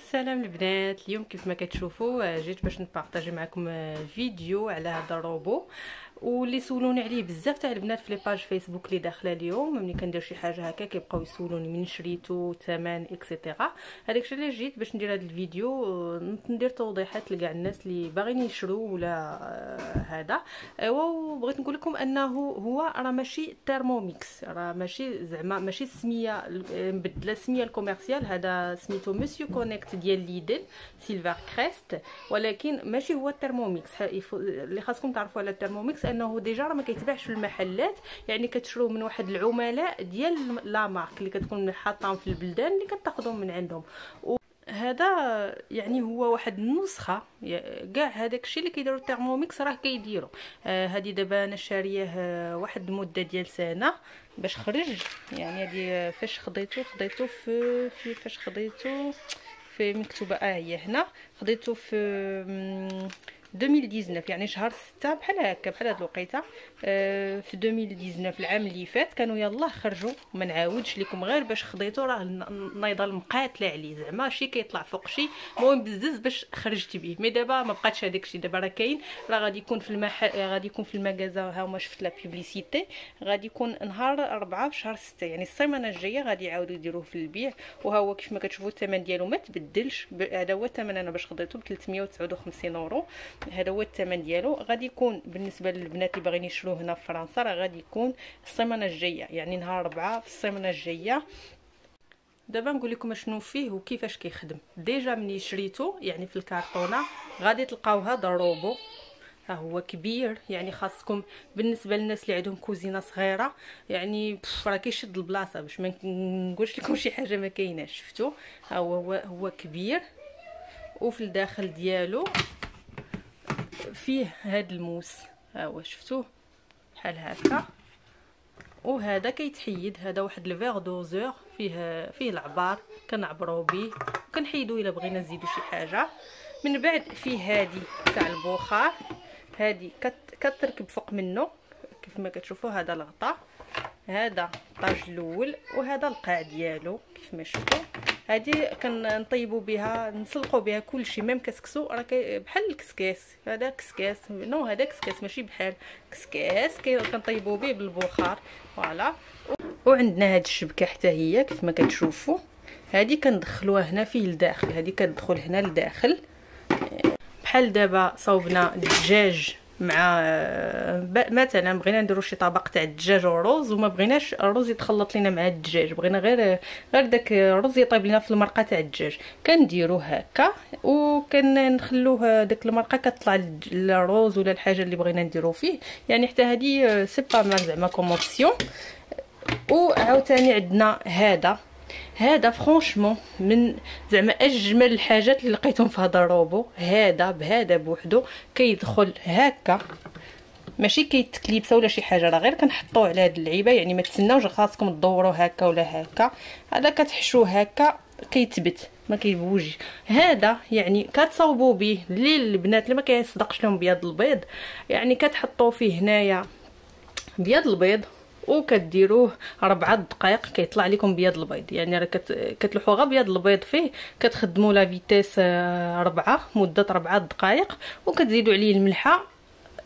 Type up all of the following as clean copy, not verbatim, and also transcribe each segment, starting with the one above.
السلام البنات. اليوم كيف ما كتشوفوا جيت باش نبارطاجي معكم فيديو على هذا الروبو واللي سولوني عليه بزاف تاع البنات في لي باج فيسبوك اللي داخله اليوم. ملي كندير شي حاجه هكا كيبقاو يسولوني من شريتو ثمن اكسيتيرا. هذاك الشيء اللي جيت باش ندير هذا الفيديو ندير توضيحات لكاع الناس اللي باغيين يشرو ولا هذا. وبغيت نقول لكم انه هو راه ماشي تيرموميكس، راه ماشي زعما ماشي السميه مبدله السميه الكوميرسيال. هذا سميتو مسيو كونيكت ديال ليدل سيلفر كريست، ولكن ماشي هو التيرموميكس. اللي خاصكم تعرفوا على التيرموميكس انه ديجا راه ما كيتباعش في المحلات، يعني كتشروه من واحد العملاء ديال لا مارك اللي كتكون حاطاهم في البلدان اللي كتاخذهم من عندهم. هذا يعني هو واحد النسخه كاع هذاك الشيء اللي كيديروا التيرموميكس راه كيديروا. هذه دابا انا شاريه واحد المده ديال سنه باش خرج. يعني هذه فاش خديته في فاش خديته في مكتوبه هي هنا. خديته في 2019، يعني شهر 6 بحال هكا، بحال هاد الوقيته. في 2019 العام اللي فات كانوا يلاه خرجوا. ما نعاودش لكم غير باش خديته راه نايضه مقاتله عليه، زعما شي كيطلع فوق شي. المهم بزز باش خرجت به. مي دابا ما بقاتش هذاك الشيء، دابا راه كاين، راه غادي يكون في المحل، غادي يكون في المغازا. ها هما شفت لا بوبليسيتي، غادي يكون نهار 4 في شهر 6، يعني السيمانه الجايه غادي يعاودوا يديروه في البيع. وها هو كيف ما كتشوفوا الثمن ديالو ما تبدلش. هذا هو الثمن انا باش خديته ب 359 اورو. هذا هو الثمن ديالو. غادي يكون بالنسبه للبنات اللي باغيين يشروه هنا في فرنسا راه غادي يكون السيمانه الجايه، يعني نهار 4 في السيمانه الجايه. دابا نقول لكم شنو فيه وكيفاش كيخدم. ديجا ملي شريتو يعني في الكارطونه غادي تلقاو هذا الروبو. ها هو كبير، يعني خاصكم بالنسبه للناس اللي عندهم كوزينه صغيره، يعني راه كيشد البلاصه باش ما نقولش لكم شي حاجه ما كايناش. شفتوا ها هو كبير، وفي الداخل ديالو فيه هاد الموس. ها هو شفتوه بحال هكا. وهذا كيتحيد، هذا واحد الفيغ دوزور فيه العبار كنعبروا به وكنحيدوا الا بغينا نزيدوا شي حاجه. من بعد فيه هادي تاع البخار، هادي كتركب فوق منه كيف ما كتشوفوا. هذا الغطاء، هذا الطاج الاول، وهذا القاع ديالو كيف ما شفتوا. هذه كنطيبوا بها نسلقوا بها كلشي، ميم كسكسو راه بحال الكسكاس. هذا كسكاس، نو هذا كسكاس ماشي بحال كسكاس، كنطيبوا به بالبخار. فوالا. وعندنا هاد الشبكه حتى هي كيف ما كتشوفوا. هذه كندخلوها هنا فيه لداخل، هذه كتدخل هنا لداخل. بحال دابا صوبنا الدجاج مع مثلا بغينا نديرو شي طبق تاع الدجاج والرز، وما بغيناش الرز يتخلط لينا مع الدجاج، بغينا غير داك الرز يطيب لينا في المرقه تاع الدجاج، كنديروه هكا وكنخلوه داك المرقه كتطلع الرز ولا الحاجه اللي بغينا نديرو فيه. يعني حتى هذه سي با مال زعما كوموبسيون. وعاوتاني عندنا هذا فرونشمون من زعما اجمل الحاجات اللي لقيتهم في هذا الروبو. هذا بهذا بوحدو كيدخل هكا، ماشي كيتكليبسا ولا شي حاجه، راه غير كنحطوه على هاد اللعيبه. يعني ما تسناوش خاصكم تدوروا هكا ولا هكا. هذا كتحشوه هكا كيتبت ما كيبوجي. هذا يعني كتصاوبوا به للبنات اللي ما كيصدقش لهم بيض البيض، يعني كتحطوا فيه هنايا بيض البيض وكديروه 4 دقائق كيطلع لكم بيض البيض. يعني راه كتلوحوا غير بيض البيض فيه، كتخدموا لا فيتيس 4 مده 4 دقائق، وكتزيدوا عليه الملحه.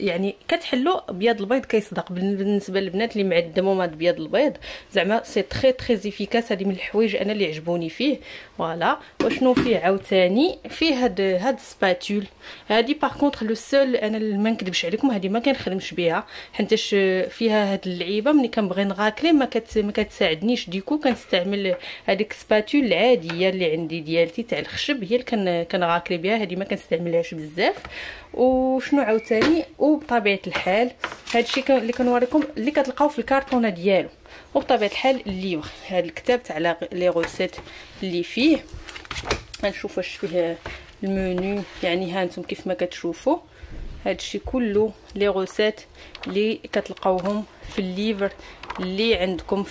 يعني كتحلوا بيض البيض كيصدق. بالنسبه للبنات اللي معدموا هاد بيض البيض زعما سي تري تري افيكاس. هذه من الحوايج انا اللي عجبوني فيه. فوالا. وشنو فيه عاوتاني؟ فيه هاد سباتول. هذه باغ كونطخ لو سول انا ما نكذبش عليكم هذه ما كنخدمش بها، حيتاش فيها هاد اللعيبه ملي كنبغي نغاكلي ما كتساعدنيش. ديكو كنستعمل هذيك سباتول العاديه اللي عندي ديالتي تاع الخشب، هي اللي كنغاكلي بها. هذه ما كنستعملهاش بزاف. وشنو عاوتاني؟ وبطبيعه الحال هادشي اللي كنوريكم اللي كتلقاو في الكارطونه ديالو. وبطبيعه الحال الليفر، هذا الكتاب تاع لي روسيت اللي فيه. غنشوف واش فيه المنيو. يعني ها انتم كيف ما كتشوفوا هادشي كله لي روسيت اللي كتلقاوهم في الليفر اللي عندكم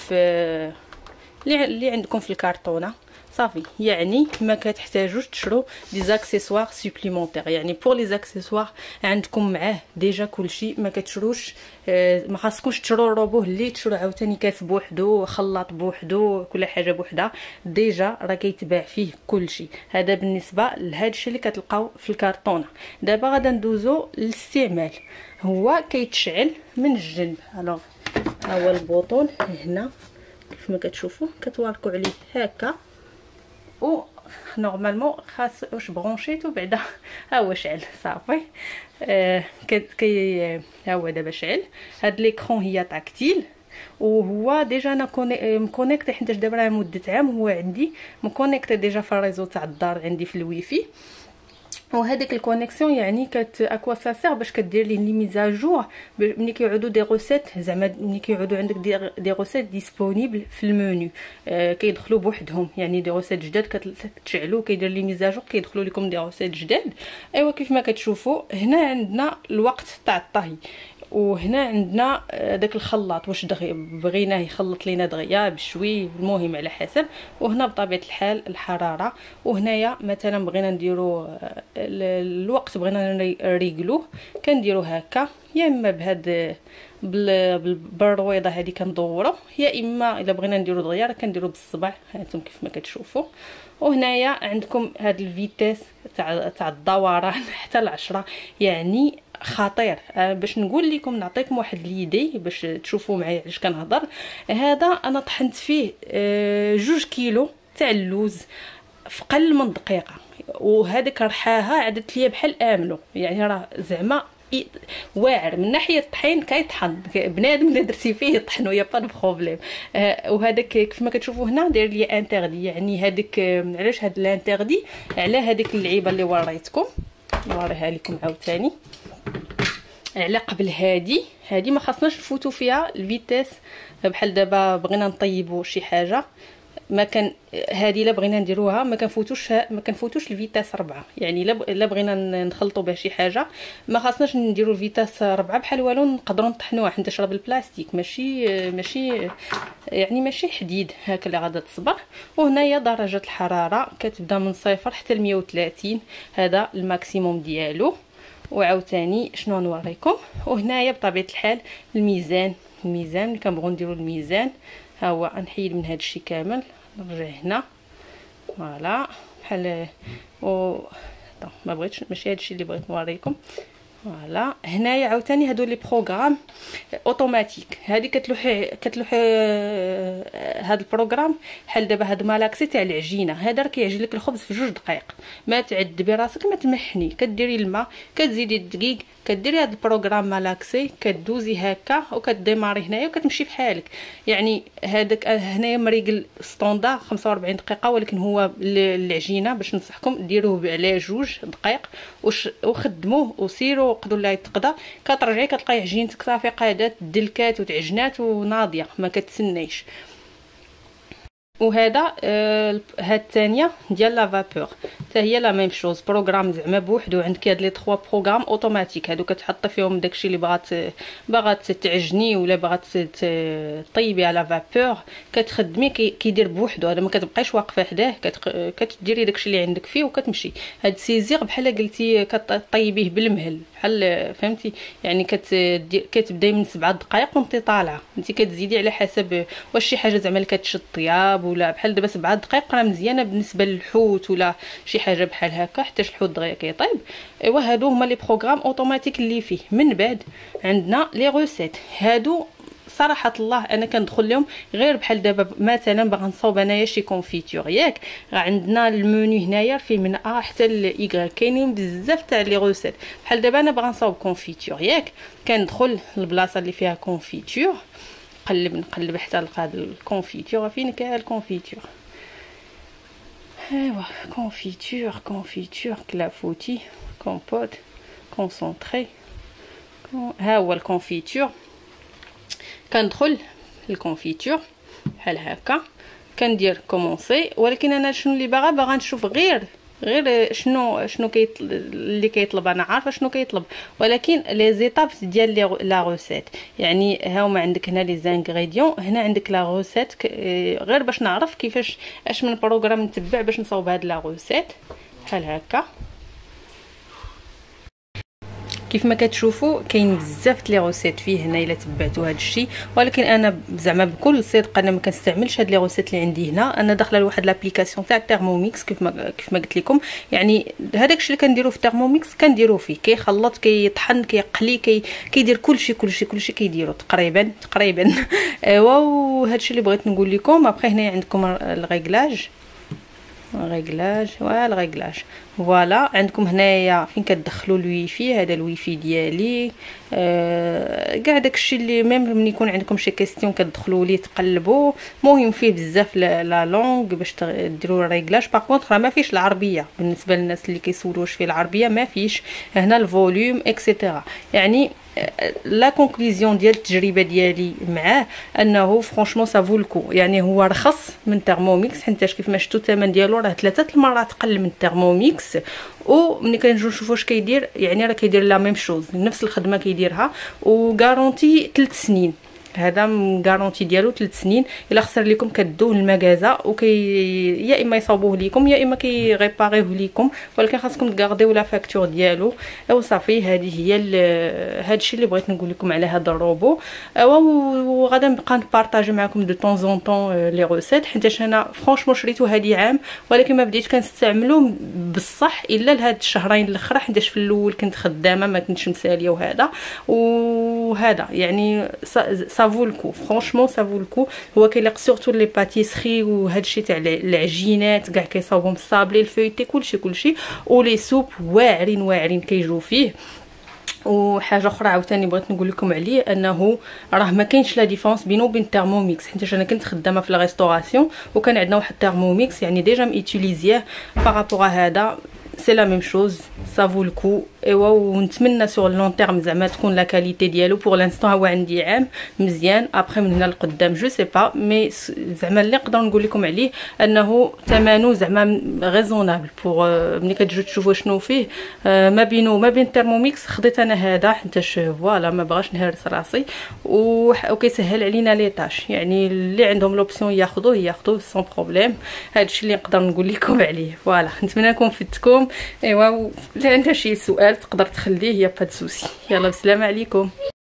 في الكارطونه. صافي. يعني ما كتحتاجوش تشرو دي زاكسيسوار سوبليمونتير. يعني بور لي زاكسيسوار عندكم معاه ديجا كلشي، ما كتشروش ما خاصكوش تشرو الروبو اللي تشرو عاوتاني كاس بوحدو، خلاط بوحدو، كل حاجه بوحدها. ديجا راه كيتباع فيه كلشي. هذا بالنسبه لهذا الشيء اللي كتلقاو في الكرتونه. دابا غادا ندوزو للاستعمال. هو كيتشعل من الجنب. الوغ ها هو البوطون هنا كيف ما كتشوفوا، كتواركوا عليه هكا، و نورمالمون خاص واش برونشيتو بعدا ها هو شعل صافي. ها هو دابا شعل. هاد ليكرون هي تاكتيل، وهو ديجا انا مكونيكتي حيت دابا راه مده عام هو عندي مكونيكتي ديجا في الريزو تاع الدار عندي في الويفي. وهذيك الكونيكسيون يعني اكوا ساسير باش كدير ليه لي ميزاجور ملي كيعودوا دي روسيت، زعما ملي كيعودوا عندك دي روسيت ديسپونيبل في المنيو كيدخلوا بوحدهم. يعني دي روسيت جداد كتشعلوا كيدير لي ميزاجور كيدخلوا لكم دي روسيت جداد. ايوا كيف ما كتشوفوا هنا عندنا الوقت تاع الطهي، وهنا عندنا داك الخلاط واش بغيناه يخلط لينا دغيا بشوي، المهم على حسب. وهنا بطبيعه الحال الحراره. وهنايا مثلا بغينا نديرو الوقت بغينا نريقلوه كنديرو هكا، يا اما بهاد بالرويضه هذه كندورو، يا اما الا بغينا نديرو دغيا راه كنديرو بالصبع هانتم كيف ما كتشوفوا. وهنايا عندكم هاد الفيتيس تاع الدوران حتى ل10. يعني خطير. باش نقول لكم نعطيكم واحد ليدي باش تشوفوا معايا علاش كنهضر. هذا انا طحنت فيه 2 كيلو تاع اللوز في قل من دقيقه، وهذيك رحاها عدت ليا بحال املو. يعني راه زعما واعر من ناحيه الطحين كيطحن بنادم اللي درتي فيه يطحن ويا با بروبليم. وهذاك كيف ما كتشوفوا هنا داير لي انتردي. يعني هذيك علاش هاد الانتردي على هذيك اللعيبه اللي وريتكم، نوريها لكم عاوتاني. على قبل هادي ما خاصناش نفوتوا فيها الفيتيس. بحال دابا بغينا نطيبوا شي حاجه ما كان هذه الا بغينا نديروها ما كنفوتوش الفيتاس 4. يعني الا بغينا نخلطوا بها شي حاجه ما خاصناش نديروا الفيتاس 4 بحال والو، نقدروا نطحنوها حيت تشرب البلاستيك ماشي يعني ماشي حديد هكا اللي غادا تصبر. وهنايا درجه الحراره كتبدا من 0 حتى ل 130، هذا الماكسيموم ديالو. وعاوتاني شنو نوريكم. وهنايا بطبيعه الحال الميزان ملي كنبغيو نديروا الميزان ها هو. نحيد من هذا الشيء كامل نرجع هنا فوالا بحال ما بغيتش ماشي هذا الشيء اللي بغيت نوريكم. فوالا هنايا عاوتاني هادو لي بروغرام اوتوماتيك. هذه كتلوحي هذا البروغرام بحال دابا هاد مالاكسي تاع العجينه. هذا راه كيعجن لك الخبز في 2 دقائق. ما تعد براسك ما تمحني، كديري الماء كتزيدي الدقيق كديري هذا البروغرام مالاكسي كدوزي هكا وكديماري هنايا وكتمشي بحالك. يعني هذاك هنايا مريقل ستوندار 45 دقيقه، ولكن هو العجينه باش نصحكم ديروه على 2 دقائق وخدموه وسيروا قدوا لا يتقضى. كترجعي كتلقاي عجينتك صافي قادات دلكات وتعجنات وناضيه ما كتسنيش. وهذا هاد الثانيه ديال لا فابور حتى هي لا ميم شوز، بروغرام زعما بوحدو. عندك هاد لي 3 بروغرام اوتوماتيك هادو كتحطي فيهم داكشي اللي باغات تعجني ولا باغات طيبي على فابور كتخدمي كيدير بوحدو. هذا ما كتبقايش واقفه حداه، كتديري داكشي اللي عندك فيه وكتمشي. هاد سيزير بحال قلتي كطيبيه بالمهل بحال فهمتي. يعني كتبداي من 7 دقائق وانت طالعه، انت كتزيدي على حسب واش شي حاجه زعما اللي كتشد طياب ولا بحال دابا 7 دقائق راه مزيانه بالنسبه للحوت ولا شي حاجه بحال هكا حتى الحوت دغيا كيطيب. ايوا هادو هما لي بروغرام اوتوماتيك اللي فيه. من بعد عندنا لي روسيت. هادو صراحه الله انا كندخل لهم غير بحال دابا مثلا باغا نصاوب انايا شي كونفيتور ياك، راه عندنا المنيو هنايا فيه من ا حتى ل كاينين بزاف تاع لي روسيت. بحال دابا انا باغا نصاوب كونفيتور ياك كندخل للبلاصه اللي فيها كونفيتور نقلب حتى نلقى الكونفيتور. فين كاين الكونفيتور؟ ايوا كونفيتور كلافوتي كومبوت كونسونطري. ها هو الكونفيتور. كندخل الكونفيتور بحال هكا كندير كومونسي. ولكن انا شنو اللي باغا نشوف غير غير شنو اللي كيطلب. انا عارفه شنو كيطلب، ولكن لي زيتاب ديال لا روسيت. يعني ها هما عندك هنا لي زانغريديون، هنا عندك لا روسيت، غير باش نعرف كيفاش اش من بروغرام نتبع باش نصاوب هاد لا روسيت. بحال هكا كيف ما كتشوفوا كاين بزاف لي روسيت فيه هنا الا تبعتوا هذا الشيء، ولكن انا زعما بكل صدق انا ما كنستعملش هاد لي روسيت اللي عندي هنا. انا داخله لواحد لابليكاسيون تاع تيرموميكس كيف ما قلت لكم. يعني هذاك الشيء اللي كنديرو في تيرموميكس كنديرو فيه، كيخلط كيطحن كيقلي كيدير كلشي كيديرو تقريبا ايوا. وهذا الشيء اللي بغيت نقول لكم. ابخي هنا عندكم الريغلاج فوالا. عندكم هنايا فين كتدخلوا الويفي، هذا الويفي ديالي. كاع داكشي اللي ميم ملي يكون عندكم شي كيستيون كتدخلوا ليه تقلبوا. المهم فيه بزاف لا لونغ باش ديروا الريغلاج. باغ كونطخ ما فيش العربيه، بالنسبه للناس اللي كيسولوا واش فيه العربيه ما فيش. هنا الفوليوم اكسيتيرا. يعني لا كونكلوزيون ديال التجربه ديالي معاه انه فرانشمون سافو الكو. يعني هو رخص من تيرموميكس، حيت كيف ما شفتوا الثمن ديالو راه 3 المرات قل من تيرموميكس. وملي كنجيو نشوفوا واش كيدير، يعني راه كيدير لا ميم شوز، نفس الخدمه كيديرها. وغارونتي 3 سنين، هذا غارونتي ديالو 3 سنين. الا خسر لكم كدوه للمغازا يا اما يصاوبوه لكم يا اما كيريباريوه لكم، ولكن خاصكم تغارديو لا فاكتور ديالو. او صافي هذه هي هادشي اللي بغيت نقول لكم على هذا الروبو. وغادا نبقى نبارطاجي معكم دو طون زون طون لي روسيت، حيت انا فرانشمون شريتو هذه عام، ولكن ما بديت كنستعملو بصح الا لهاد الشهرين الاخر، حيت في الاول كنت خدامه ما كنتش مساليه وهذا يعني سافو الكو فرانشمون سافو الكو. هو كيليق سورتو لي باتيسري وهادشي تاع العجينات كاع كيصاوبهم الصابلي الفويتي كلشي. ولي سوب واعرين كيجيو فيه. وحاجه اخرى عاوتاني بغيت نقول لكم عليه انه راه ما كاينش لا ديفرونس بينه وبين التيرموميكس، حيت انا كنت خدامه في لا ريستوراسيون وكان عندنا واحد التيرموميكس يعني ديجا ميتيليزيه بارابور هذا. سي لا ميم شوز سافو الكو. ايوا ونتمنى سور لون تيرم زعما تكون لا كاليتي ديالو. بور لانستون هو عندي عام مزيان، ابري من هنا لقدام جو سي با، مي زعما اللي نقدر نقول لكم عليه انه ثمنه زعما ريزونابل. بور ملي كتجيو تشوفوا شنو فيه ما بين التيرموميكس خديت انا هذا حيتاش فوالا ما بغاش نهرس راسي وكيسهل علينا لي طاش. يعني اللي عندهم لوبسيون ياخذوه سون بروبليم. هادشي اللي نقدر نقول لكم عليه. فوالا نتمنى نكون فدتكم. ايوا الا عندك شي سؤال تقدر تخليه، يا با دو سوسي. يلا بسلامه عليكم.